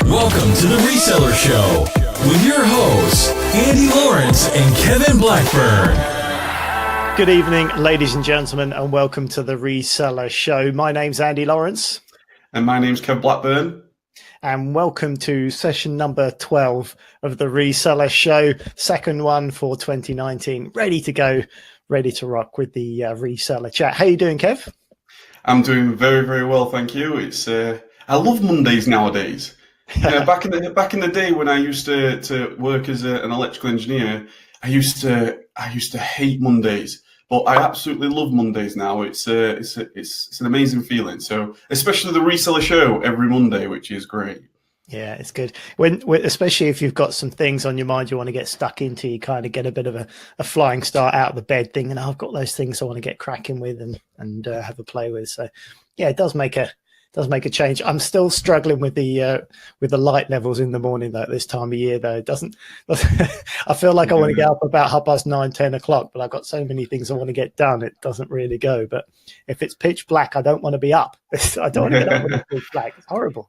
Welcome to the Reseller Show with your hosts, Andy Lawrence and Kevin Blackburn. Good evening, ladies and gentlemen, and welcome to the Reseller Show. My name's Andy Lawrence. And my name's Kev Blackburn. And welcome to session number 12 of the Reseller Show, second one for 2019. Ready to go, ready to rock with the Reseller Chat. How you doing, Kev? I'm doing very, very well, thank you. It's I love Mondays nowadays. Back in the day when I used to work as an electrical engineer, I used to hate Mondays, but I absolutely love Mondays now. It's an amazing feeling. So especially the Reseller Show every Monday, which is great. Yeah, it's good. When especially if you've got some things on your mind you want to get stuck into, you kind of get a bit of a flying start out of the bed thing, and I've got those things I want to get cracking with and have a play with. So yeah, it does make a change. I'm still struggling with the light levels in the morning though, at this time of year though. It doesn't I feel like I want to get up about 9:30, 10 o'clock, but I've got so many things I want to get done, it doesn't really go. But if it's pitch black, I don't want to be up. I don't want to get up when it's pitch black. It's horrible.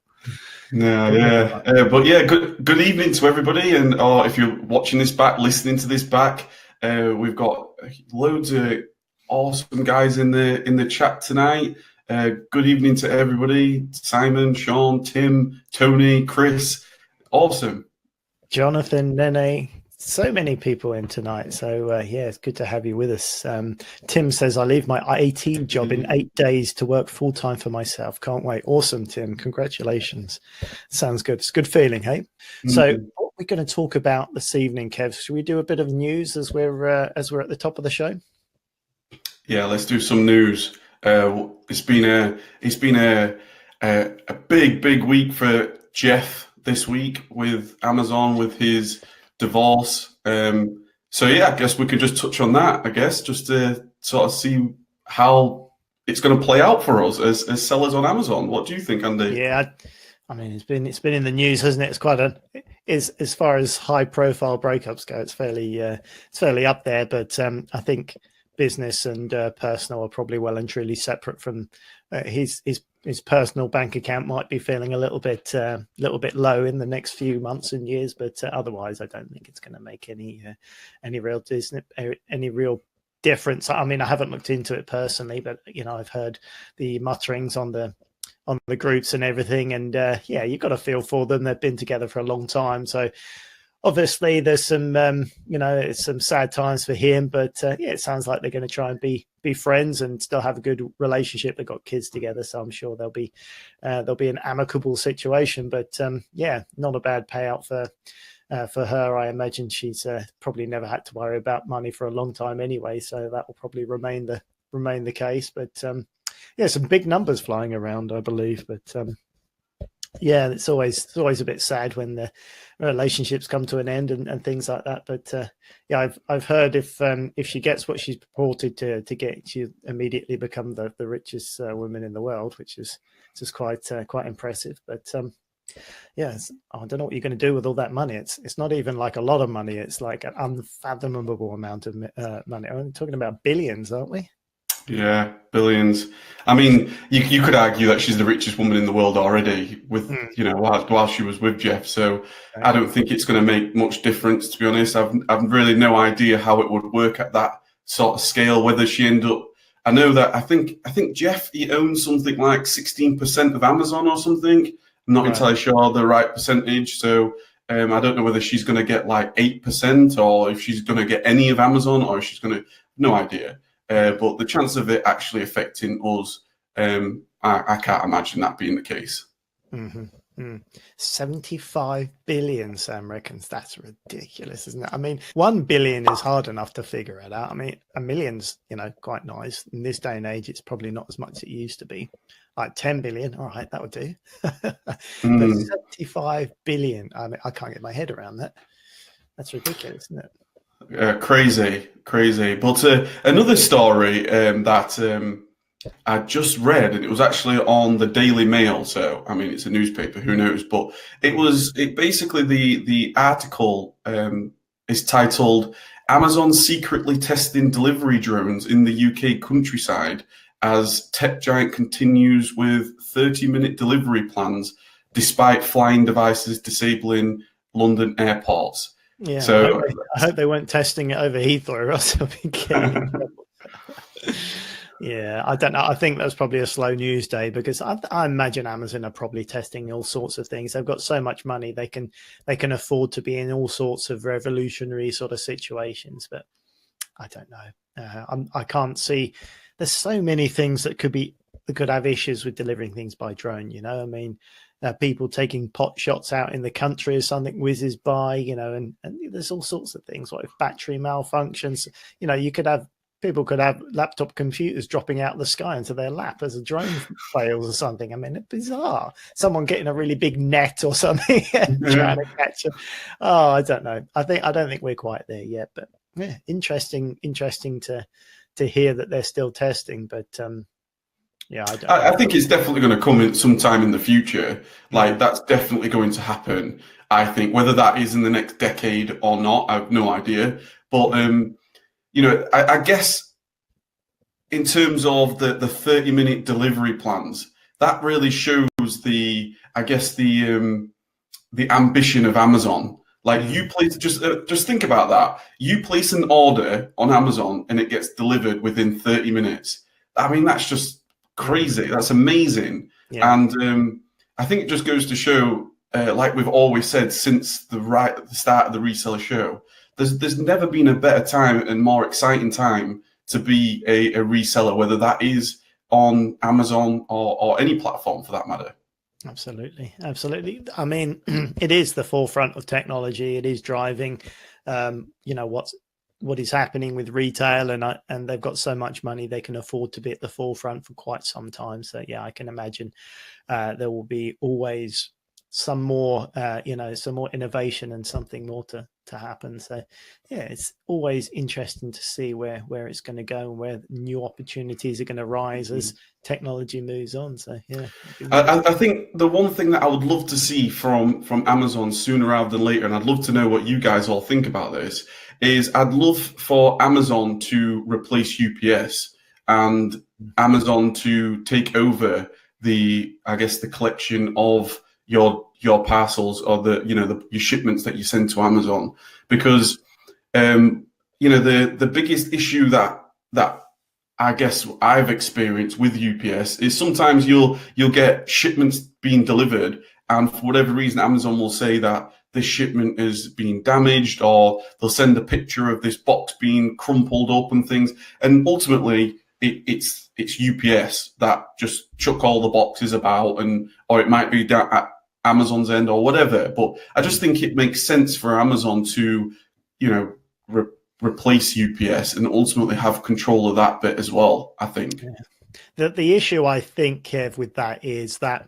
No, yeah. But yeah, good evening to everybody. And if you're watching this back, listening to this back, we've got loads of awesome guys in the chat tonight. Good evening to everybody. Simon, Sean, Tim, Tony, Chris. Awesome. Jonathan, Nene, so many people in tonight. So yeah, it's good to have you with us. Tim says, I leave my IT job in 8 days to work full time for myself. Can't wait. Awesome, Tim. Congratulations. Sounds good. It's a good feeling, hey? Mm-hmm. So what we're going to talk about this evening, Kev, should we do a bit of news as we're at the top of the show? Yeah, let's do some news. It's been a big week for Jeff this week with Amazon, with his divorce. So yeah, I guess we could just touch on that, I guess, just to sort of see how it's going to play out for us as sellers on Amazon. What do you think, Andy? Yeah, I mean, it's been in the news, hasn't it? It's quite as far as high profile breakups go, it's fairly up there, but I think business and personal are probably well and truly separate from his personal bank account might be feeling a little bit low in the next few months and years, but otherwise I don't think it's going to make any real difference. I mean, I haven't looked into it personally, but I've heard the mutterings on the groups and everything, and yeah, you've got a feel for them. They've been together for a long time, so obviously there's some it's some sad times for him, but yeah, it sounds like they're going to try and be friends and still have a good relationship. They've got kids together, so I'm sure there'll be an amicable situation. But yeah, not a bad payout for her. I imagine she's probably never had to worry about money for a long time anyway, so that will probably remain the case. But yeah, some big numbers flying around, I believe. But yeah, it's always a bit sad when the relationships come to an end and things like that. But yeah, I've heard if she gets what she's purported to get, she immediately become the richest woman in the world, which is just quite impressive. But yeah, I don't know what you're going to do with all that money. It's not even like a lot of money. It's like an unfathomable amount of money. I'm talking about billions, aren't we? Yeah, billions. I mean, you could argue that she's the richest woman in the world already with, while she was with Jeff. So I don't think it's going to make much difference, to be honest. I've really no idea how it would work at that sort of scale, whether she end up, I know that I think Jeff, he owns something like 16% of Amazon or something. I'm not entirely sure the right percentage. So I don't know whether she's going to get like 8% or if she's going to get any of Amazon, or if she's going to, no idea. But the chance of it actually affecting us, I can't imagine that being the case. Mm-hmm. 75 billion, Sam reckons. That's ridiculous, isn't it? I mean, 1 billion is hard enough to figure it out. I mean, a million's, quite nice. In this day and age, it's probably not as much as it used to be. Like 10 billion, all right, that would do. But 75 billion, I mean, I can't get my head around that. That's ridiculous, isn't it? Crazy. But another story that I just read, and it was actually on the Daily Mail. So I mean, it's a newspaper, who knows? But it basically the article is titled "Amazon secretly testing delivery drones in the UK countryside as tech giant continues with 30-minute delivery plans despite flying devices disabling London airports. Yeah, So I hope they weren't testing it over Heathrow, or else they'll be getting in trouble. Yeah, I don't know. I think that's probably a slow news day, because I imagine Amazon are probably testing all sorts of things. They've got so much money, they can afford to be in all sorts of revolutionary sort of situations. But I don't know. I can't see. There's so many things that could have issues with delivering things by drone. I mean, people taking pot shots out in the country as something whizzes by. And there's all sorts of things, like if battery malfunctions. You could have. People could have laptop computers dropping out of the sky into their lap as a drone fails or something. I mean, it's bizarre. Someone getting a really big net or something and trying to catch them. Oh, I don't know. I don't think we're quite there yet. But yeah, interesting to hear that they're still testing. But yeah, I think it's definitely going to come in sometime in the future. Like, that's definitely going to happen. I think whether that is in the next decade or not, I have no idea. But I guess in terms of the 30-minute delivery plans, that really shows the ambition of Amazon. Like, you place, just think about that. You place an order on Amazon and it gets delivered within 30 minutes. I mean, that's just crazy. That's amazing. Yeah. And I think it just goes to show, like we've always said since the start of the Reseller Show, there's never been a better time and more exciting time to be a reseller, whether that is on Amazon or any platform for that matter. Absolutely. I mean, it is the forefront of technology. It is driving, what is happening with retail, and they've got so much money they can afford to be at the forefront for quite some time. So yeah, I can imagine there will be always some more innovation and something more to happen. So yeah, it's always interesting to see where it's going to go and where new opportunities are going to rise as technology moves on. So yeah, I think the one thing that I would love to see from Amazon sooner rather than later, and I'd love to know what you guys all think about this, is I'd love for Amazon to replace UPS and Amazon to take over the collection of your parcels or your shipments that you send to Amazon, because the biggest issue that I guess I've experienced with UPS is sometimes you'll get shipments being delivered, and for whatever reason Amazon will say that this shipment is being damaged, or they'll send a picture of this box being crumpled up and things, and ultimately it's UPS that just chuck all the boxes about, or it might be down at Amazon's end or whatever. But I just think it makes sense for Amazon to, replace UPS and ultimately have control of that bit as well, I think. Yeah. The issue, I think, Kev, with that is that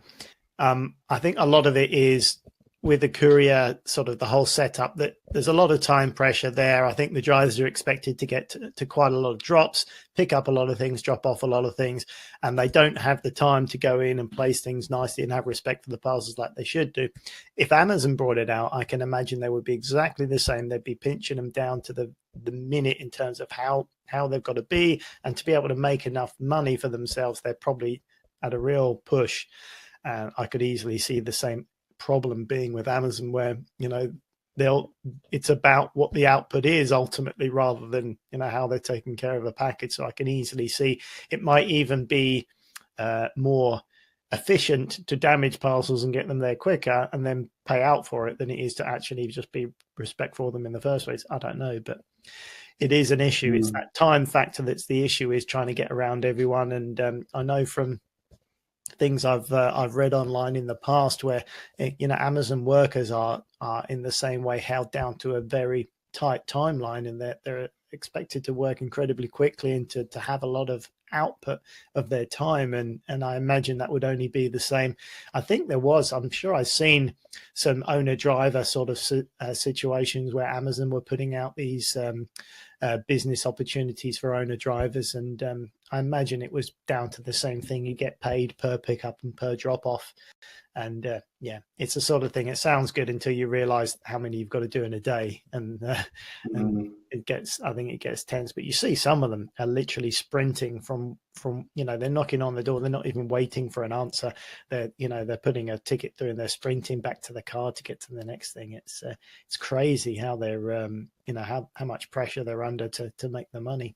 I think a lot of it is with the courier, sort of the whole setup, that there's a lot of time pressure there. I think the drivers are expected to get to quite a lot of drops, pick up a lot of things, drop off a lot of things, and they don't have the time to go in and place things nicely and have respect for the parcels like they should do. If Amazon brought it out, I can imagine they would be exactly the same. They'd be pinching them down to the minute in terms of how they've got to be, and to be able to make enough money for themselves, they're probably at a real push. I could easily see the same problem being with Amazon, where it's about what the output is ultimately, rather than how they're taking care of a package. So I can easily see it might even be more efficient to damage parcels and get them there quicker and then pay out for it, than it is to actually just be respectful of them in the first place. I don't know, but it is an issue. It's that time factor that's the issue, is trying to get around everyone. And I know from things I've read online in the past where Amazon workers are in the same way held down to a very tight timeline, and that they're expected to work incredibly quickly and to have a lot of output of their time, and I imagine that would only be the same. I'm sure I've seen some owner driver sort of situations where Amazon were putting out these business opportunities for owner drivers, and I imagine it was down to the same thing. You get paid per pickup and per drop off, and it's the sort of thing. It sounds good until you realize how many you've got to do in a day, and I think it gets tense. But you see some of them are literally sprinting from from, they're knocking on the door. They're not even waiting for an answer. They're putting a ticket through and they're sprinting back to the car to get to the next thing. It's crazy how they're, how much pressure they're under to make the money.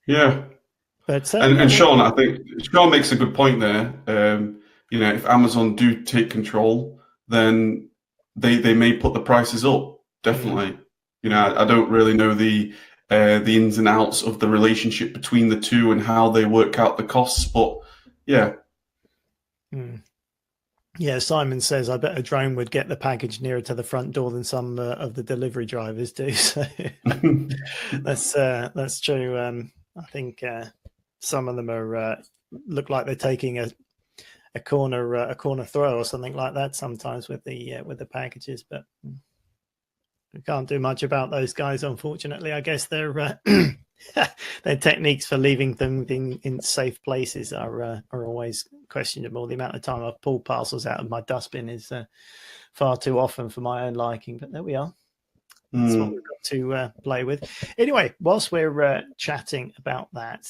Yeah. But and Sean, I think Sean makes a good point there. If Amazon do take control, then they may put the prices up. Definitely. I don't really know the ins and outs of the relationship between the two and how they work out the costs, but yeah. Yeah, Simon says, I bet a drone would get the package nearer to the front door than some of the delivery drivers do. So that's true. I think some of them are look like they're taking a corner throw or something like that sometimes with the packages, but we can't do much about those guys, unfortunately. I guess their their techniques for leaving them in safe places are always questionable. The amount of time I've pulled parcels out of my dustbin is far too often for my own liking, but there we are. That's what we've got to play with. Anyway, whilst we're chatting about that,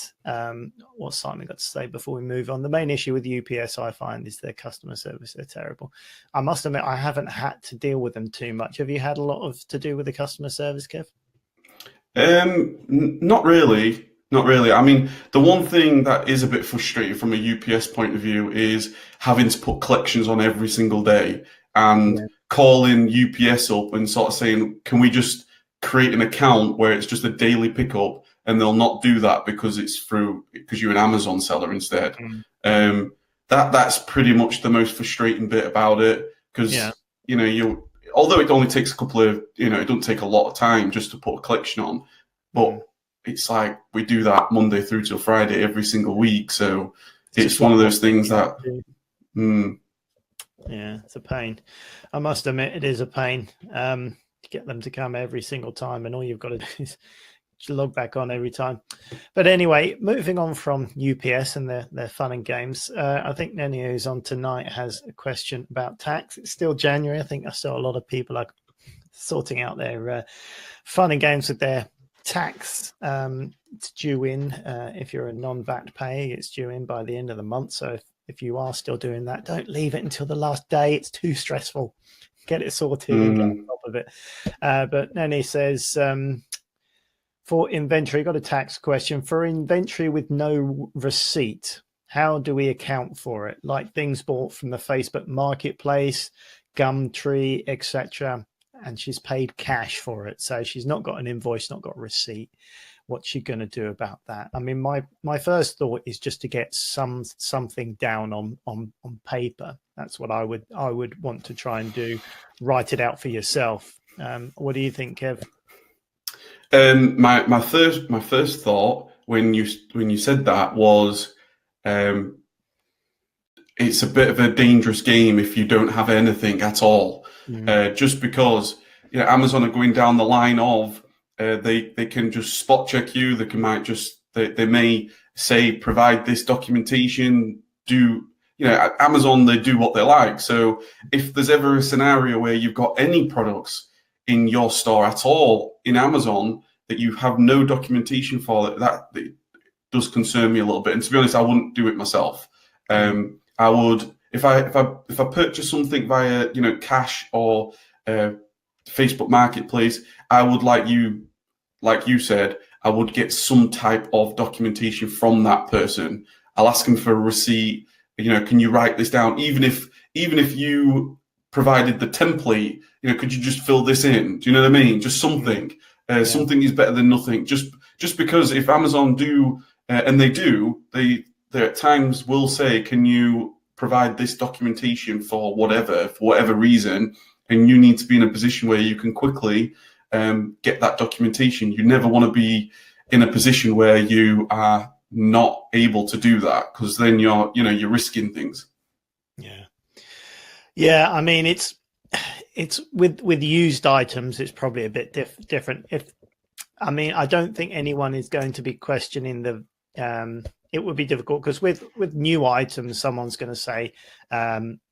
what's Simon got to say before we move on? The main issue with UPS, I find, is their customer service. They're terrible. I must admit, I haven't had to deal with them too much. Have you had a lot to do with the customer service, Kev? Not really. Not really. I mean, the one thing that is a bit frustrating from a UPS point of view is having to put collections on every single day and calling UPS up and sort of saying, can we just create an account where it's just a daily pickup, and they'll not do that because you're an Amazon seller instead. That's pretty much the most frustrating bit about it, because although it only takes a couple of, it doesn't take a lot of time just to put a collection on, but it's like we do that Monday through till Friday every single week. So it's one of those things that, yeah, it's a pain. I must admit, it is a pain to get them to come every single time, and all you've got to do is log back on every time. But anyway, moving on from UPS and their fun and games, I think Nenny, who's on tonight, has a question about tax. It's still January. I think still a lot of people are sorting out their fun and games with their tax. It's due in. If you're a non-VAT payer, it's due in by the end of the month. So if you are still doing that, don't leave it until the last day. It's too stressful. Get it sorted and get on top of it. But Nenny says, for inventory, got a tax question. For inventory with no receipt, how do we account for it? Like things bought from the Facebook Marketplace, Gumtree, etc. And she's paid cash for it. So she's not got an invoice, not got a receipt. What's she going to do about that? I mean, my first thought is just to get something down on paper. That's what I would want to try and do. Write it out for yourself. What do you think, Kev? My first thought when you said that was, it's a bit of a dangerous game if you don't have anything at all. Just because Amazon are going down the line of they can just spot check you. They may say provide this documentation. Amazon, they do what they like. So if there's ever a scenario where you've got any products in your store at all in Amazon that you have no documentation for, that does concern me a little bit. And to be honest, I wouldn't do it myself. I would, if I purchase something via cash or Facebook Marketplace, I would, like you said, I would get some type of documentation from that person. I'll ask them for a receipt. Can you write this down? Even if you provided the template, could you just fill this in? Do you know what I mean? Just something. Something is better than nothing. Just because if Amazon do, and they at times will say, can you provide this documentation for whatever reason, and you need to be in a position where you can quickly get that documentation. You never want to be in a position where you are not able to do that, because then you're risking things. Yeah. I mean, it's with used items, it's probably a bit different. I don't think anyone is going to be questioning it would be difficult, because with new items, someone's going to say,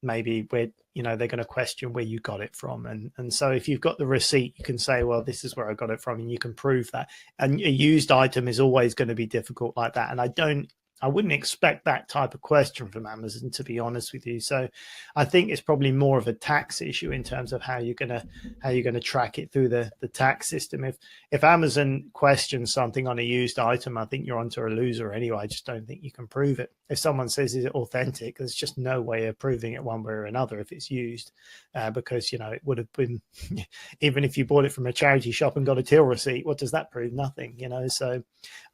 maybe they're going to question where you got it from. And so if you've got the receipt, you can say, well, this is where I got it from, and you can prove that. And a used item is always going to be difficult like that. And I wouldn't expect that type of question from Amazon, to be honest with you. So I think it's probably more of a tax issue in terms of how you're gonna track it through the tax system. If Amazon questions something on a used item, I think you're onto a loser anyway. I just don't think you can prove it. If someone says, is it authentic, there's just no way of proving it one way or another if it's used, because it would have been even if you bought it from a charity shop and got a till receipt, what does that prove? Nothing. So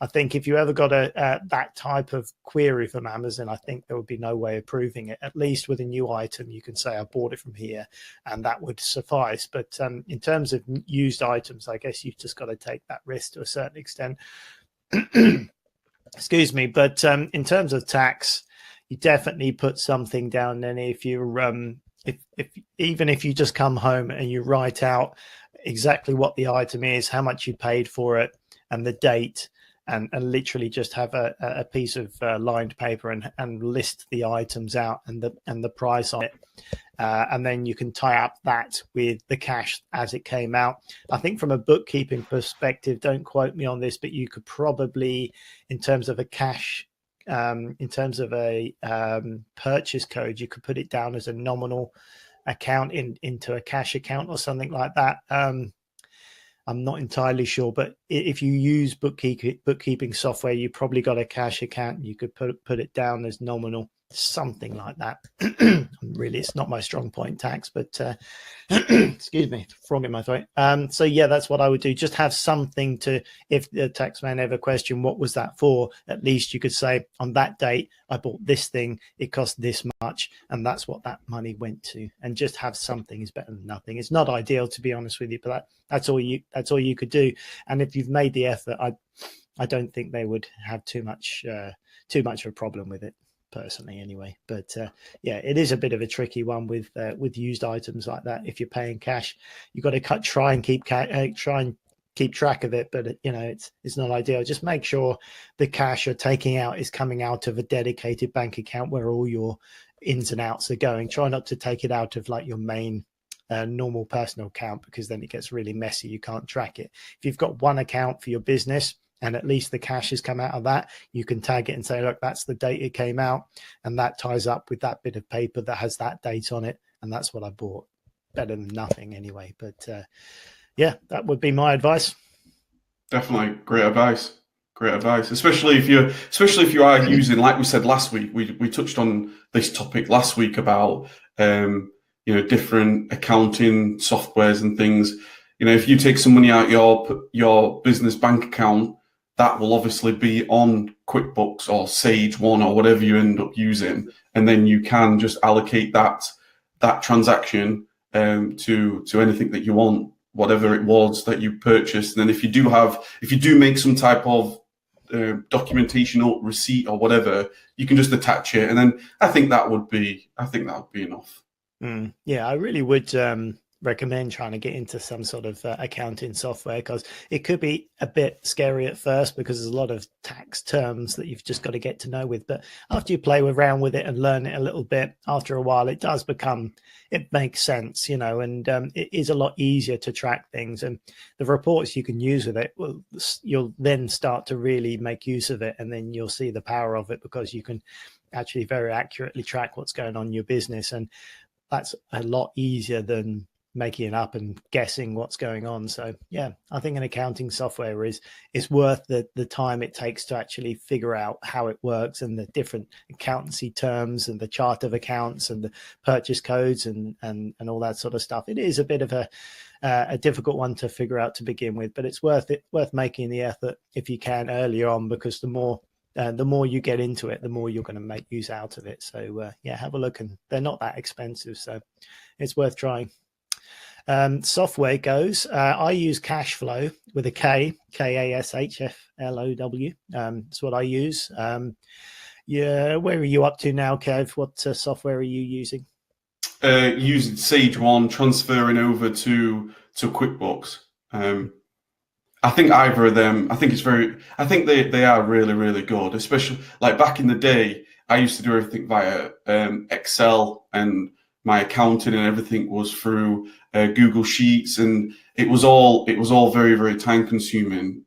I think if you ever got that type of query from Amazon, I think there would be no way of proving it. At least with a new item, you can say I bought it from here, and that would suffice. But in terms of used items, I guess you've just got to take that risk to a certain extent. Excuse me. But in terms of tax, you definitely put something down. Then if you even if you just come home and you write out exactly what the item is, how much you paid for it, and the date, and literally just have a piece of lined paper and list the items out and the price on it, and then you can tie up that with the cash as it came out. I think from a bookkeeping perspective, don't quote me on this, but you could probably, in terms of a cash, in terms of a purchase code, you could put it down as a nominal account into a cash account or something like that. I'm not entirely sure, but if you use bookkeeping software, you probably got a cash account. You could put it down as nominal, something like that. Really, it's not my strong point, tax, but excuse me, frog in my throat. So yeah, that's what I would do. Just have something to, if the tax man ever question what was that for, at least you could say on that date I bought this thing, it cost this much, and that's what that money went to. And just have something is better than nothing. It's not ideal, to be honest with you, but that's all you could do. And if you've made the effort, I don't think they would have too much of a problem with it, personally anyway. But yeah, it is a bit of a tricky one with used items like that. If you're paying cash, you've got to try and keep track of it, but it's not ideal. Just make sure the cash you're taking out is coming out of a dedicated bank account where all your ins and outs are going. Try not to take it out of like your main normal personal account, because then it gets really messy. You can't track it. If you've got one account for your business and at least the cash has come out of that, you can tag it and say, look, that's the date it came out, and that ties up with that bit of paper that has that date on it, and that's what I bought. Better than nothing anyway. But yeah, that would be my advice. Definitely great advice. Especially if you are using, like we said last week, we touched on this topic last week about different accounting softwares and things. If you take some money out your business bank account, that will obviously be on QuickBooks or Sage One or whatever you end up using, and then you can just allocate that transaction to anything that you want, whatever it was that you purchased. And then if you do make some type of documentation or receipt or whatever, you can just attach it, and then I think that would be enough. Yeah, I really would recommend trying to get into some sort of accounting software, because it could be a bit scary at first because there's a lot of tax terms that you've just got to get to know with. But after you play around with it and learn it a little bit, after a while, it makes sense, and it is a lot easier to track things. And the reports you can use with it, you'll then start to really make use of it, and then you'll see the power of it, because you can actually very accurately track what's going on in your business. And that's a lot easier than making it up and guessing what's going on. So yeah, I think an accounting software is worth the time it takes to actually figure out how it works, and the different accountancy terms and the chart of accounts and the purchase codes and all that sort of stuff. It is a bit of a difficult one to figure out to begin with, but it's worth making the effort if you can earlier on, because the more you get into it, the more you're going to make use out of it. So yeah, have a look, and they're not that expensive, so it's worth trying. Software goes, I use Cashflow with a Kashflow. That's what I use. Yeah, where are you up to now, Kev? What software are you using? Using Sage One, transferring over to QuickBooks. I think either of them, I think they are really, really good, especially like back in the day, I used to do everything via Excel and my accounting and everything was through Google Sheets, and it was all very, very time consuming.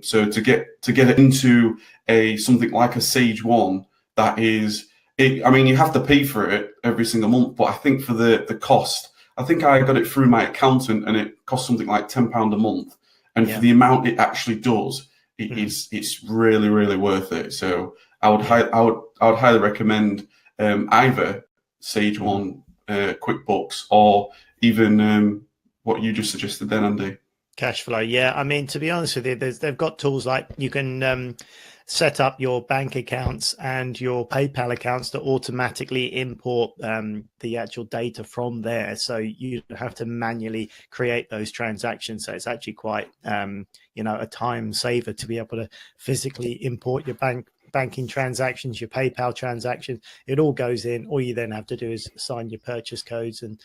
So to get it into something like a Sage One, that is, I mean, you have to pay for it every single month, but I think for the cost, I think I got it through my accountant, and it cost something like £10 a month. And for the amount it actually does, it's really, really worth it. So I would highly recommend either Sage One, QuickBooks, or even what you just suggested then, Andy. Cashflow. Yeah, I mean, to be honest with you, they've got tools like you can set up your bank accounts and your PayPal accounts to automatically import the actual data from there, so you don't have to manually create those transactions. So it's actually quite a time saver to be able to physically import your banking transactions, your PayPal transactions. It all goes in. All you then have to do is sign your purchase codes and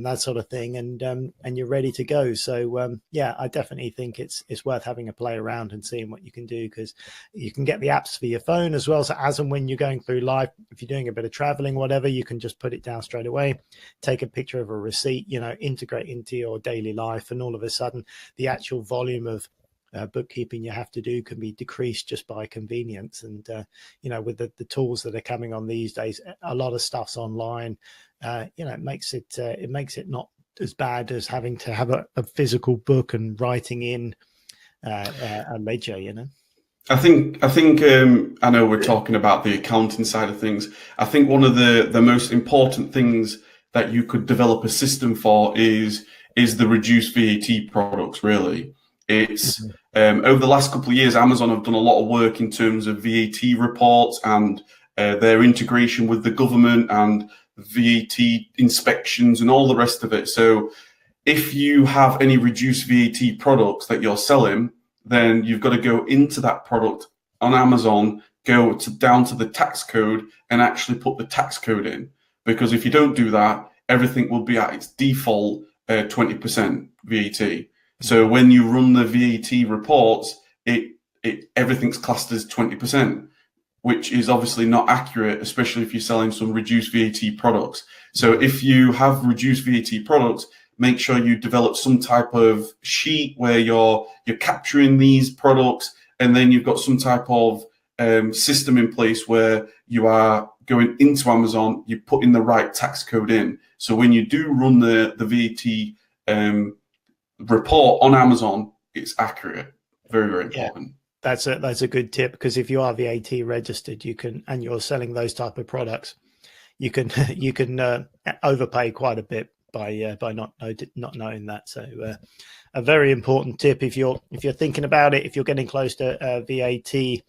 that sort of thing, and you're ready to go. So yeah, I definitely think it's worth having a play around and seeing what you can do, because you can get the apps for your phone as well. So as and when you're going through life, if you're doing a bit of traveling, whatever, you can just put it down straight away, take a picture of a receipt, integrate into your daily life, and all of a sudden the actual volume of bookkeeping you have to do can be decreased just by convenience. And with the tools that are coming on these days, a lot of stuff's online. It makes it not as bad as having to have a physical book and writing in a ledger. I think I know we're talking about the accounting side of things. I think one of the most important things that you could develop a system for is the reduced VAT products. Really, it's over the last couple of years, Amazon have done a lot of work in terms of VAT reports and their integration with the government and VAT inspections and all the rest of it. So if you have any reduced VAT products that you're selling, then you've got to go into that product on Amazon, go down to the tax code and actually put the tax code in. Because if you don't do that, everything will be at its default 20% VAT. So when you run the VAT reports, everything's classed as 20%, which is obviously not accurate, especially if you're selling some reduced VAT products. So if you have reduced VAT products, make sure you develop some type of sheet where you're capturing these products, and then you've got some type of system in place where you are going into Amazon, you put in the right tax code in. So when you do run the VAT report on Amazon, it's accurate. Very, very important. Yeah, that's a good tip, because if you are VAT registered, and you're selling those type of products, you can overpay quite a bit by not knowing that. So a very important tip if you're thinking about it. If you're getting close to VAT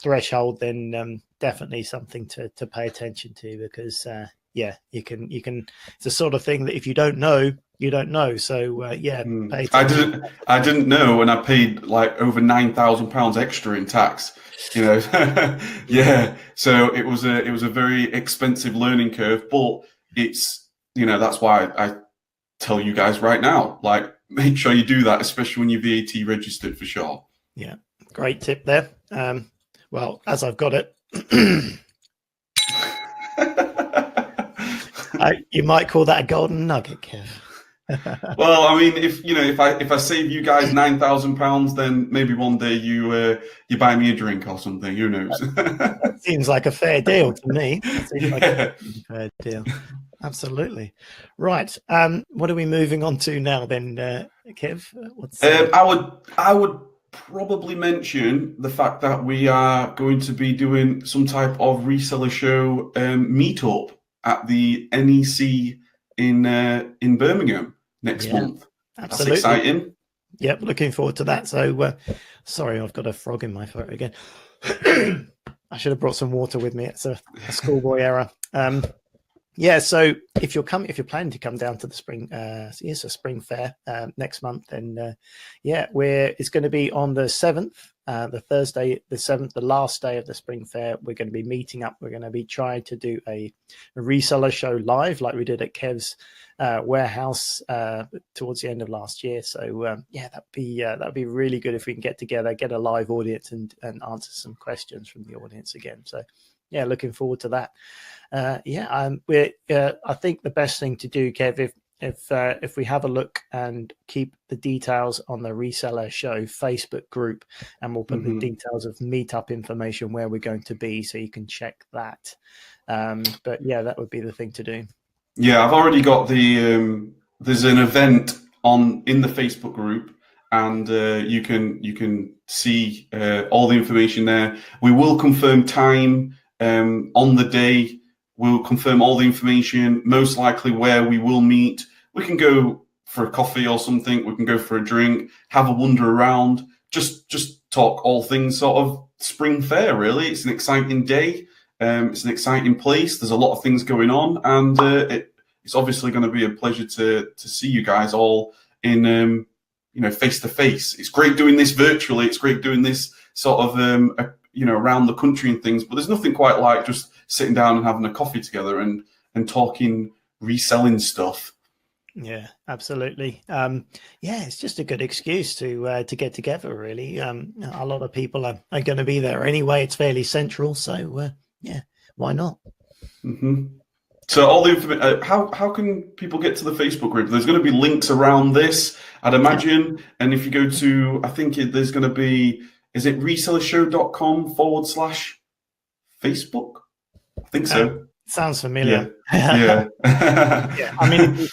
threshold, then definitely something to pay attention to, because you can it's the sort of thing that if you don't know, you don't know. So pay attention. I didn't know, and I paid like over £9,000 extra in tax. Yeah. So it was a very expensive learning curve, but it's that's why I tell you guys right now, like, make sure you do that, especially when you're VAT registered, for sure. Yeah, great tip there. Well, as I've got it. You might call that a golden nugget, Kev. Well, I mean, if I save you guys £9,000, then maybe one day you buy me a drink or something. Who knows? That seems like a fair deal to me. Like a fair deal. Absolutely. Right. What are we moving on to now then, Kev? I would probably mention the fact that we are going to be doing some type of Reseller Show meetup at the NEC in Birmingham next month. Absolutely. That's exciting. Yep, looking forward to that. So, sorry, I've got a frog in my throat again. I should have brought some water with me. It's a schoolboy error. Yeah, so if you're planning to come down to the spring, it's a spring fair next month, then it's going to be on the 7th, the Thursday, the 7th, the last day of the spring fair. We're going to be meeting up. We're going to be trying to do a reseller show live, like we did at Kev's warehouse towards the end of last year. So that'd be really good if we can get together, get a live audience, and answer some questions from the audience again. So looking forward to that. I think the best thing to do, Kev, if we have a look and keep the details on the Reseller Show Facebook group, and we'll put the details of meetup information where we're going to be, so you can check that. But yeah, that would be the thing to do. Yeah, I've already got there's an event in the Facebook group, and you can see all the information there. We will confirm time on the day. We'll confirm all the information, most likely where we will meet. We can go for a coffee or something. We can go for a drink, have a wander around, just talk all things sort of spring fair, really. It's an exciting day. It's an exciting place. There's a lot of things going on, and it's obviously going to be a pleasure to see you guys all in face to face. It's great doing this virtually. It's great doing this sort of around the country and things. But there's nothing quite like just sitting down and having a coffee together and talking reselling stuff. Yeah, absolutely. It's just a good excuse to get together, really. A lot of people are going to be there anyway. It's fairly central, so why not? So all the information, how can people get to the Facebook group? There's going to be links around this, I'd imagine. And if you go to, I think there's going to be, is it resellershow.com/Facebook? I think so. Sounds familiar. Yeah. I mean,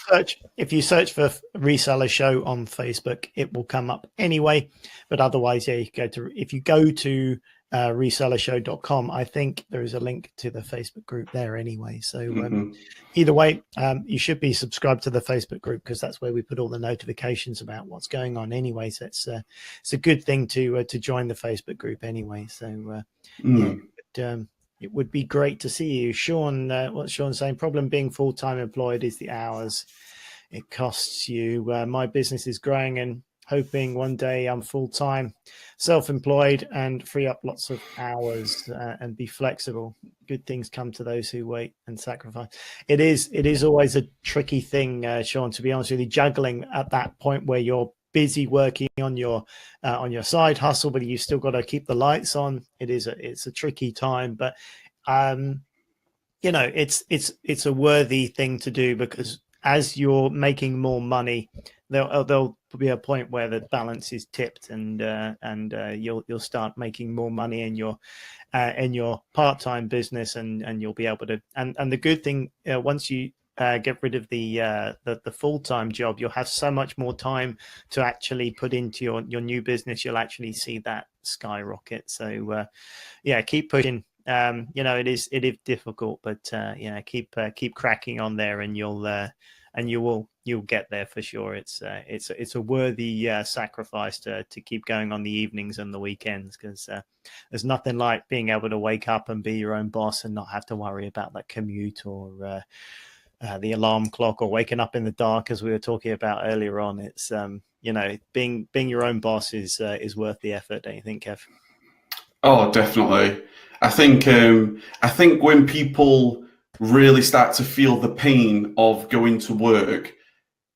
if you search for Reseller Show on Facebook, it will come up anyway. But otherwise, if you go to resellershow.com, I think there is a link to the Facebook group there anyway. So either way, you should be subscribed to the Facebook group, because that's where we put all the notifications about what's going on anyway. So it's a good thing to join the Facebook group anyway. So it would be great to see you. Sean, what's Sean saying? Problem being full-time employed is the hours it costs you. My business is growing and hoping one day I'm full-time self-employed and free up lots of hours and be flexible. Good things come to those who wait and sacrifice. It is always a tricky thing, Sean, to be honest with you, juggling at that point where you're busy working on your side hustle, but you still got to keep the lights on. It's a tricky time, but it's a worthy thing to do, because as you're making more money, there'll be a point where the balance is tipped, and you'll start making more money in your part-time business, and you'll be able to. And the good thing, once you get rid of the full-time job, you'll have so much more time to actually put into your new business. You'll actually see that skyrocket. So keep pushing. It is difficult, but keep cracking on there, and you'll get there for sure. It's a worthy sacrifice to keep going on the evenings and the weekends, because there's nothing like being able to wake up and be your own boss and not have to worry about that commute or the alarm clock, or waking up in the dark, as we were talking about earlier on. It's being your own boss is worth the effort, don't you think, Kev? Oh, definitely. I think when people really start to feel the pain of going to work,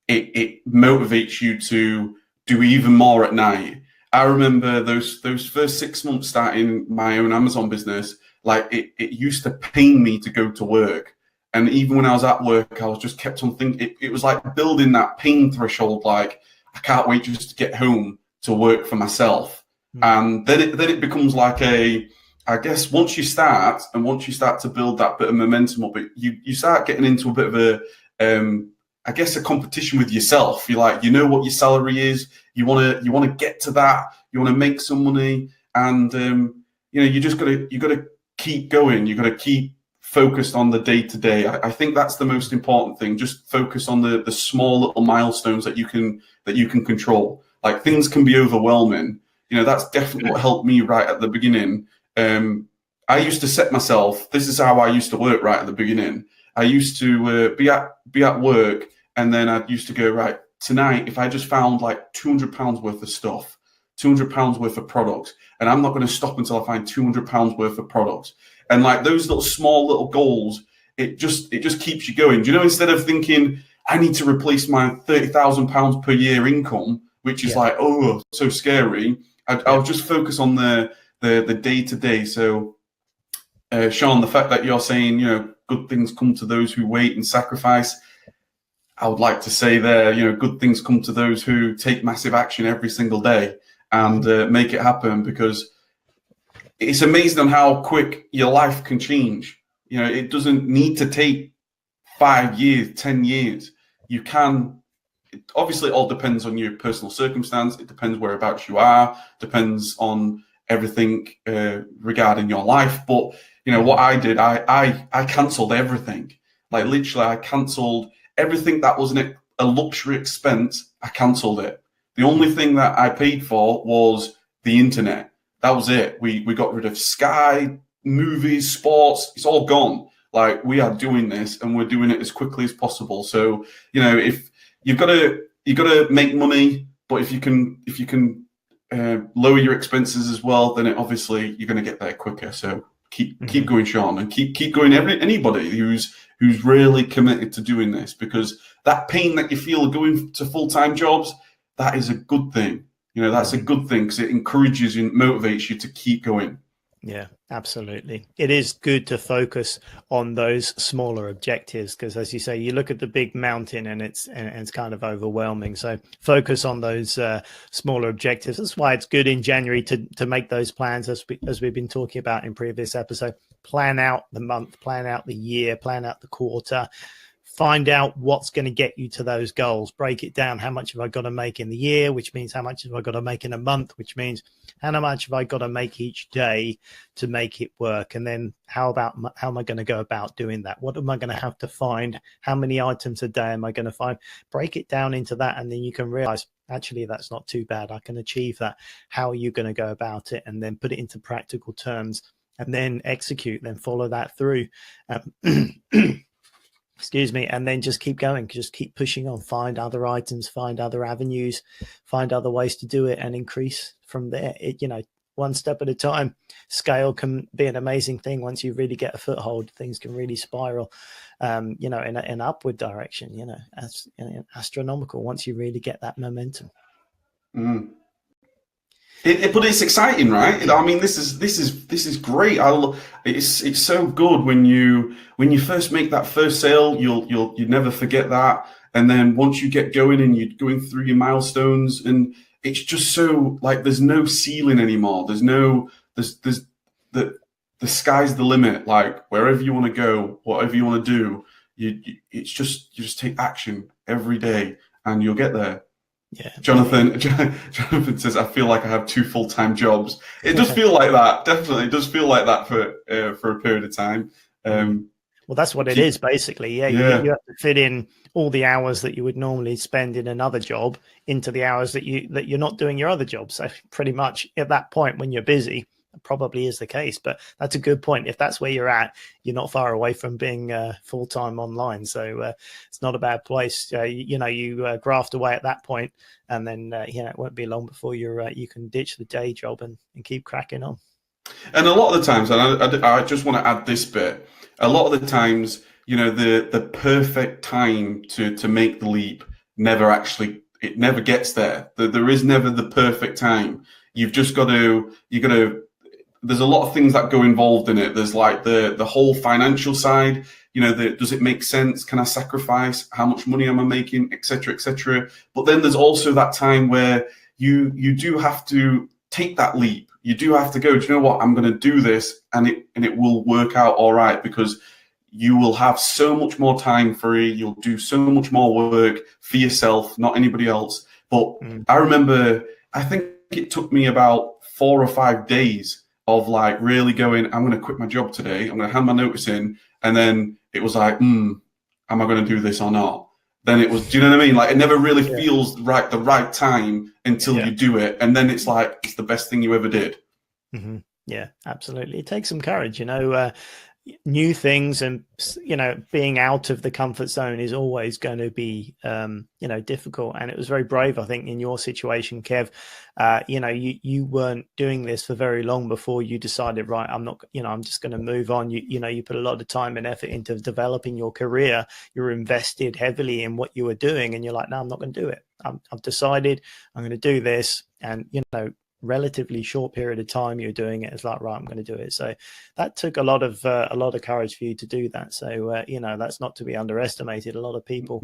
it motivates you to do even more at night. I remember those first 6 months starting my own Amazon business, like it used to pain me to go to work. And even when I was at work, I was just kept on thinking, it was like building that pain threshold, like I can't wait just to get home to work for myself. And then it becomes like I guess once you start to build that bit of momentum up, you start getting into a bit of a a competition with yourself. You're like, what your salary is, you want to get to that, you want to make some money, and you gotta keep going, you gotta keep focused on the day to day. I think that's the most important thing. Just focus on the small little milestones that you can control. Like, things can be overwhelming. That's definitely what helped me right at the beginning. I used to set myself, this is how I used to work right at the beginning. I used to be at work, and then I used to go, right, tonight, if I just found like £200 worth of stuff, £200 worth of products, and I'm not going to stop until I find £200 worth of products. And like those little small little goals, it just keeps you going. Instead of thinking I need to replace my £30,000 per year income, which is like, oh, so scary. I'll just focus on the day to day. So Sean, the fact that you're saying, good things come to those who wait and sacrifice. I would like to say there, good things come to those who take massive action every single day and make it happen, because it's amazing on how quick your life can change. It doesn't need to take 5 years, 10 years. You can, obviously it all depends on your personal circumstance. It depends whereabouts you are, depends on everything regarding your life. But, what I did, I cancelled everything. Like literally I cancelled everything that wasn't a luxury expense. I cancelled it. The only thing that I paid for was the internet. That was it. We got rid of Sky, movies, sports. It's all gone. Like, we are doing this and we're doing it as quickly as possible. So, if you've got to make money, but if you can lower your expenses as well, then obviously you're going to get there quicker. So keep going, Sean, and keep going. Anybody who's really committed to doing this, because that pain that you feel going to full-time jobs, that is a good thing. That's a good thing, because it encourages you and motivates you to keep going. Yeah, absolutely. It is good to focus on those smaller objectives, because, as you say, you look at the big mountain and it's kind of overwhelming. So focus on those smaller objectives. That's why it's good in January to make those plans, as we've been talking about in previous episode. Plan out the month, plan out the year, plan out the quarter. Find out what's going to get you to those goals. Break it down. How much have I got to make in the year, which means how much have I got to make in a month, which means how much have I got to make each day to make it work? And then how am I going to go about doing that? What am I going to have to find? How many items a day am I going to find? Break it down into that, and then you can realize, actually, that's not too bad. I can achieve that. How are you going to go about it? And then put it into practical terms, and then execute, then follow that through. Excuse me, and then just keep going, just keep pushing on, find other items, find other avenues, find other ways to do it, and increase from there. One step at a time. Scale can be an amazing thing. Once you really get a foothold, things can really spiral, in an upward direction, astronomical once you really get that momentum. But it's exciting, right? I mean, this is great. It's so good when you first make that first sale. You never forget that. And then once you get going and you're going through your milestones, and it's just so, like, there's no ceiling anymore. There's the sky's the limit. Like, wherever you want to go, whatever you want to do, you just take action every day and you'll get there. Yeah. Jonathan says, I feel like I have 2 full-time jobs. It does feel like that. Definitely. It does feel like that for a period of time. Well, that's what it is, basically. Yeah. You have to fit in all the hours that you would normally spend in another job into the hours that you're not doing your other job. So pretty much at that point, when you're busy, it probably is the case. But that's a good point. If that's where you're at, you're not far away from being full-time online. So it's not a bad place. You graft away at that point, and then it won't be long before you can ditch the day job and keep cracking on. And a lot of the times, and I just want to add this bit, a lot of the times, the perfect time to make the leap it never gets there. There is never the perfect time. You've just got to, there's a lot of things that go involved in it. There's like the whole financial side, does it make sense? Can I sacrifice? How much money am I making? Et cetera, et cetera. But then there's also that time where you do have to take that leap. You do have to go, do you know what? I'm going to do this, and it will work out all right, because you will have so much more time free. You'll do so much more work for yourself, not anybody else. But I remember, I think it took me about 4 or 5 days of like really going, I'm going to quit my job today. I'm going to hand my notice in. And then it was like, am I going to do this or not? Then it was, do you know what I mean? Like, it never really feels the right time until you do it. And then it's like, it's the best thing you ever did. Mm-hmm. Yeah, absolutely. It takes some courage, new things, and being out of the comfort zone is always going to be difficult. And it was very brave, I think, in your situation, Kev. You weren't doing this for very long before you decided, right, I'm just going to move on. You put a lot of time and effort into developing your career. You're invested heavily in what you were doing, and you're like, no, I'm not going to do it. I've decided I'm going to do this. And relatively short period of time you're doing it, it's like, right, I'm going to do it. So that took a lot of courage for you to do that. So that's not to be underestimated. A lot of people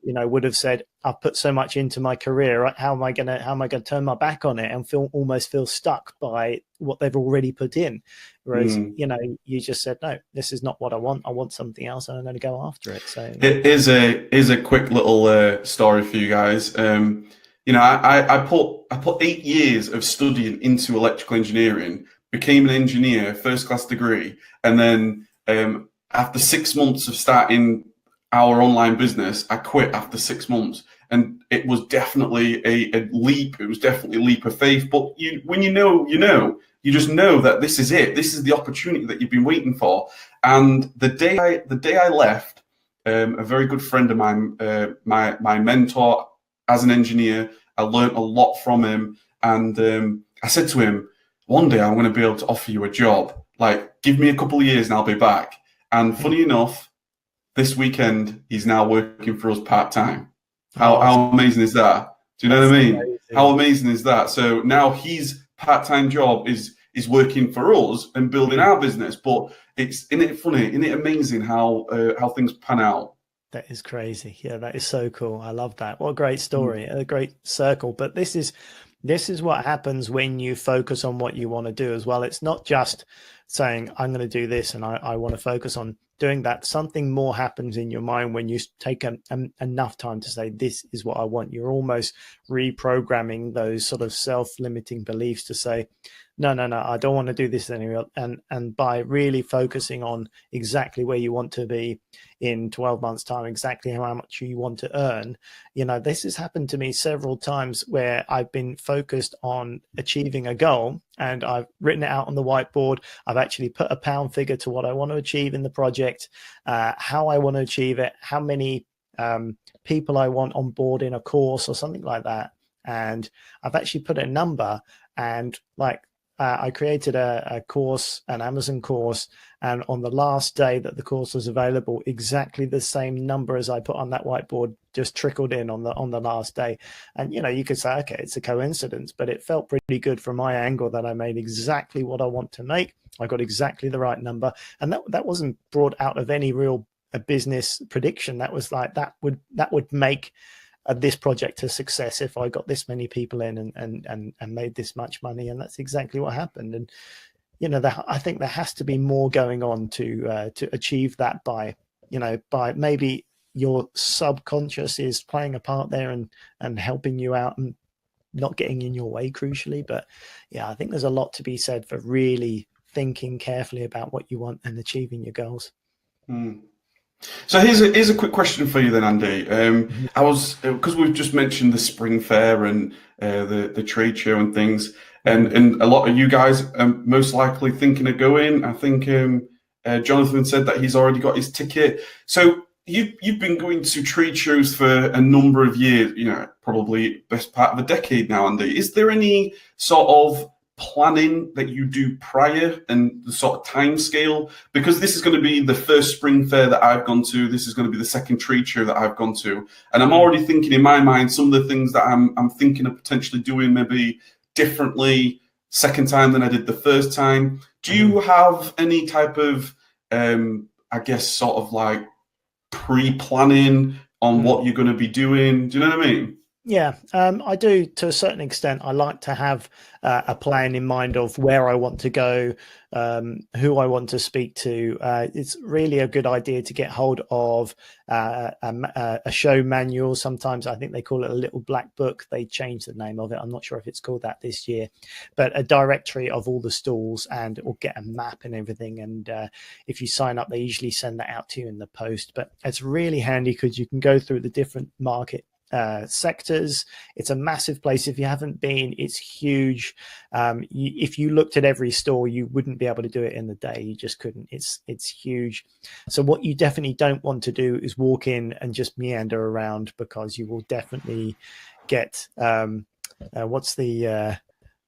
would have said, I've put so much into my career, right? How am I gonna turn my back on it and almost feel stuck by what they've already put in? Whereas you just said, no, this is not what I want something else, and I'm going to go after it. So it is a quick little story for you guys. I put 8 years of studying into electrical engineering, became an engineer, first class degree, and then after 6 months of starting our online business, I quit after 6 months, and it was definitely a leap. It was definitely a leap of faith. But when you just know that this is it. This is the opportunity that you've been waiting for. And the day I left, a very good friend of mine, my mentor as an engineer, I learned a lot from him. And I said to him, one day I'm going to be able to offer you a job. Like, give me a couple of years and I'll be back. And funny enough, this weekend, he's now working for us part-time. How amazing is that? Do you know what I mean? Amazing. How amazing is that? So now his part-time job is working for us and building our business. But isn't it amazing how things pan out? That is crazy. Yeah, that is so cool. I love that. What a great story, a great circle. But this is what happens when you focus on what you want to do as well. It's not just saying, I'm going to do this and I want to focus on doing that. Something more happens in your mind when you take enough time to say, this is what I want. You're almost reprogramming those sort of self-limiting beliefs to say, no, I don't want to do this anymore. And by really focusing on exactly where you want to be in 12 months time, exactly how much you want to earn, this has happened to me several times where I've been focused on achieving a goal and I've written it out on the whiteboard. I've actually put a pound figure to what I want to achieve in the project, how I want to achieve it, how many people I want on board in a course or something like that. And I've actually put a number, and I created a course, an Amazon course, and on the last day that the course was available, exactly the same number as I put on that whiteboard just trickled in on the last day. And you could say, okay, it's a coincidence, but it felt pretty good from my angle that I made exactly what I want to make. I got exactly the right number, and that wasn't brought out of any real business prediction. That was like that would make this project a success if I got this many people in and made this much money. And that's exactly what happened. And I think there has to be more going on to achieve that by maybe your subconscious is playing a part there and helping you out and not getting in your way, crucially. But yeah, I think there's a lot to be said for really thinking carefully about what you want and achieving your goals. So here's a quick question for you then, Andy. I was, because we've just mentioned the spring fair and the trade show and things, and a lot of you guys are most likely thinking of going. I think Jonathan said that he's already got his ticket. So you've been going to trade shows for a number of years, probably best part of a decade now, Andy. Is there any sort of planning that you do prior and the sort of time scale? Because this is going to be the first spring fair that I've gone to. This is going to be the second trade show that I've gone to. And I'm already thinking in my mind some of the things that I'm thinking of potentially doing maybe differently second time than I did the first time. Do you have any type of, I guess, sort of like pre-planning on what you're going to be doing? Do you know what I mean? Yeah, I do to a certain extent. I like to have a plan in mind of where I want to go, who I want to speak to. It's really a good idea to get hold of a show manual. Sometimes I think they call it a little black book. They changed the name of it. I'm not sure if it's called that this year, but a directory of all the stalls or get a map and everything. And if you sign up, they usually send that out to you in the post. But it's really handy because you can go through the different market sectors. It's a massive place. If you haven't been, it's huge. If you looked at every store, you wouldn't be able to do it in the day. You just couldn't. It's huge. So what you definitely don't want to do is walk in and just meander around, because you will definitely get what's the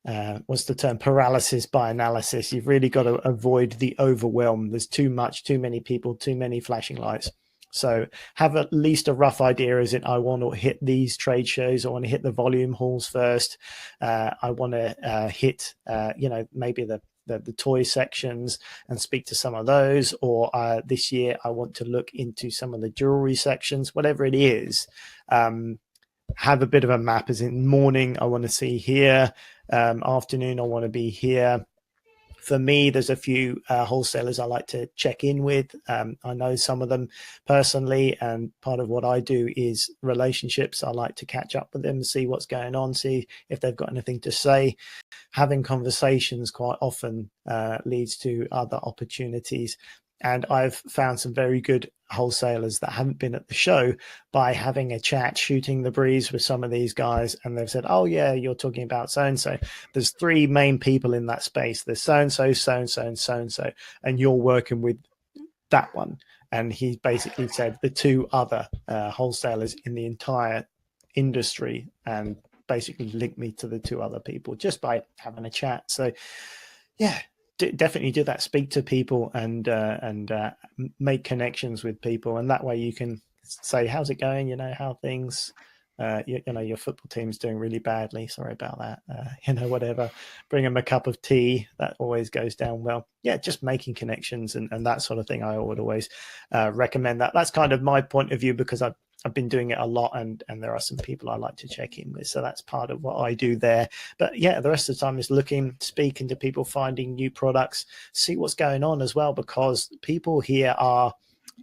term, paralysis by analysis. You've really got to avoid the overwhelm. There's too many people, too many flashing lights. So have at least a rough idea. Is it I want to hit these trade shows? I want to hit the volume halls first. I want to hit, maybe the toy sections and speak to some of those. Or this year I want to look into some of the jewelry sections, whatever it is. Have a bit of a map, as in morning, I want to see here. Afternoon, I want to be here. For me, there's a few wholesalers I like to check in with. I know some of them personally, and part of what I do is relationships. I like to catch up with them, see what's going on, see if they've got anything to say. Having conversations quite often leads to other opportunities. And I've found some very good wholesalers that haven't been at the show by having a chat, shooting the breeze with some of these guys. And they've said, oh, yeah, you're talking about so-and-so. There's three main people in that space. There's so-and-so, so-and-so, and so-and-so. And you're working with that one. And he basically said the two other wholesalers in the entire industry, and basically linked me to the two other people just by having a chat. So, yeah. Definitely do that. Speak to people and make connections with people, and that way you can say, how's it going, how things, your football team's doing really badly, sorry about that, whatever. Bring them a cup of tea, that always goes down well. Yeah, just making connections and that sort of thing. I would always recommend that. That's kind of my point of view, because I've been doing it a lot, and there are some people I like to check in with. So that's part of what I do there. But yeah, the rest of the time is looking, speaking to people, finding new products, see what's going on as well, because people here are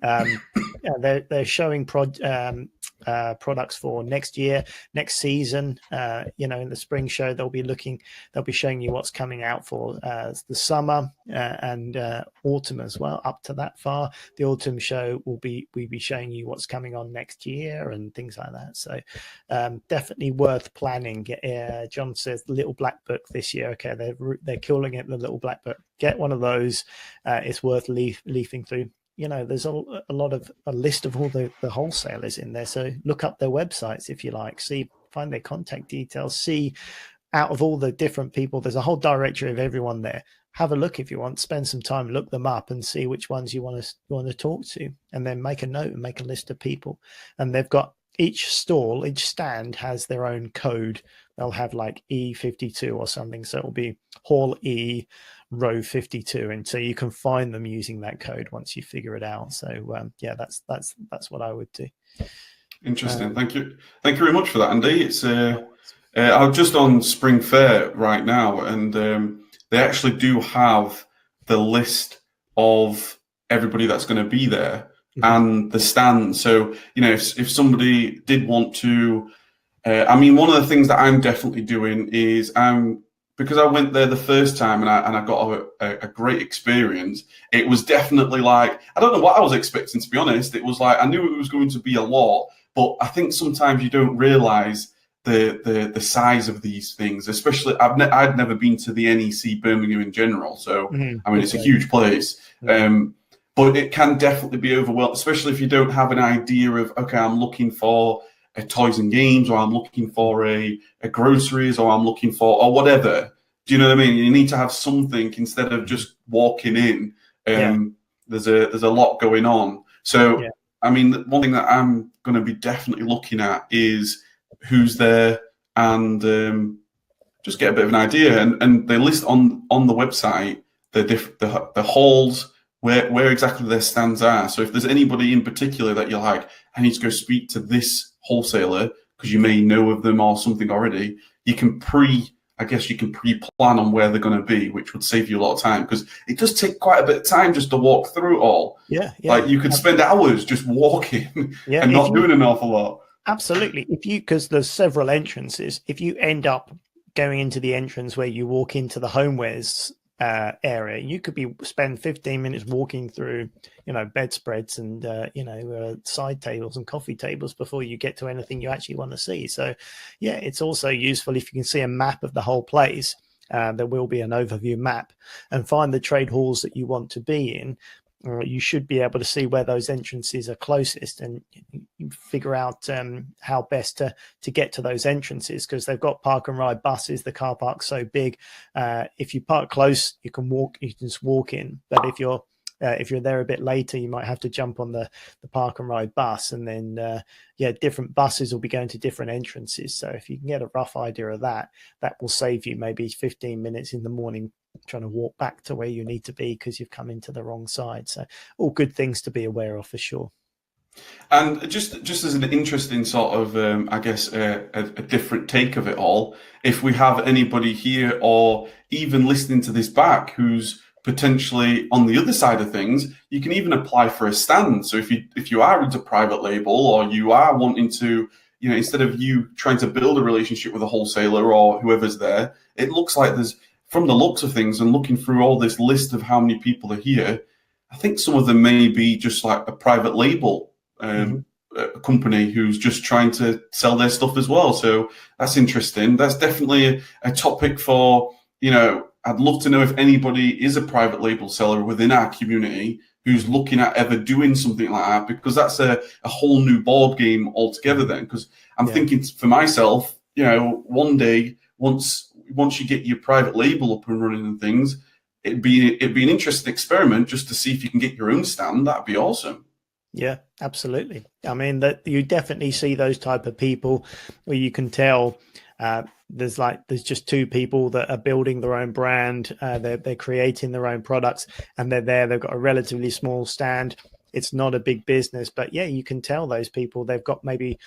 they're showing products for next year, next season. In the spring show, they'll be showing you what's coming out for the summer and autumn as well. Up to that far, the autumn show we'll be showing you what's coming on next year and things like that. So definitely worth planning. John says Little Black Book this year. Okay, they're killing it. The Little Black Book. Get one of those. It's worth leafing through. There's a list of all the wholesalers in there. So look up their websites if you like, find their contact details, see out of all the different people, there's a whole directory of everyone there. Have a look if you want, spend some time, look them up and see which ones you want to talk to, and then make a note and make a list of people. And they've got each stand has their own code. They'll have like E52 or something. So it'll be Hall E, row 52, and so you can find them using that code once you figure it out. So yeah, that's what I would do. Interesting. Thank you very much for that, Andy. It's I'm just on Spring Fair right now, and they actually do have the list of everybody that's going to be there and the stand. So if somebody did want to, one of the things that I'm definitely doing is because I went there the first time and I got a great experience. It was definitely like, I don't know what I was expecting, to be honest. It was like, I knew it was going to be a lot, but I think sometimes you don't realize the size of these things, especially I'd never been to the NEC Birmingham in general. So, it's a huge place. But it can definitely be overwhelming, especially if you don't have an idea of, okay, I'm looking for a toys and games, or I'm looking for a groceries, or I'm looking for, or whatever. Do you know what I mean? You need to have something instead of just walking in. There's a lot going on. So, one thing that I'm going to be definitely looking at is who's there, and just get a bit of an idea. And they list on the website the halls, where exactly their stands are. So if there's anybody in particular that you're like, I need to go speak to this wholesaler because you may know of them or something already, you can pre-plan on where they're going to be, which would save you a lot of time, because it does take quite a bit of time just to walk through it all. Like you could spend hours just walking and not doing an awful lot. Absolutely. Because there's several entrances, if you end up going into the entrance where you walk into the homewares area, you could spend 15 minutes walking through, bedspreads and side tables and coffee tables before you get to anything you actually want to see. So yeah, it's also useful if you can see a map of the whole place. There will be an overview map, and find the trade halls that you want to be in. You should be able to see where those entrances are closest, and you figure out how best to get to those entrances, because they've got park and ride buses. The car park's so big. If you park close, you can just walk in. But if you're If you're there a bit later, you might have to jump on the park and ride bus, and then different buses will be going to different entrances. So if you can get a rough idea of that, that will save you maybe 15 minutes in the morning trying to walk back to where you need to be because you've come into the wrong side. So all good things to be aware of for sure. And just as an interesting sort of, I guess, a different take of it all, if we have anybody here or even listening to this back who's potentially on the other side of things, you can even apply for a stand. So if you are into private label, or you are wanting to, instead of you trying to build a relationship with a wholesaler or whoever's there, it looks like there's, from the looks of things and looking through all this list of how many people are here, I think some of them may be just like a private label a company who's just trying to sell their stuff as well. So that's interesting. That's definitely a topic for, I'd love to know if anybody is a private label seller within our community who's looking at ever doing something like that, because that's a whole new board game altogether then. Because I'm thinking for myself, one day, once you get your private label up and running and things, it'd be an interesting experiment just to see if you can get your own stand. That'd be awesome. Yeah, absolutely. I mean, that you definitely see those type of people where you can tell there's just two people that are building their own brand. They're creating their own products, and they're there. They've got a relatively small stand. It's not a big business, but yeah, you can tell those people they've got maybe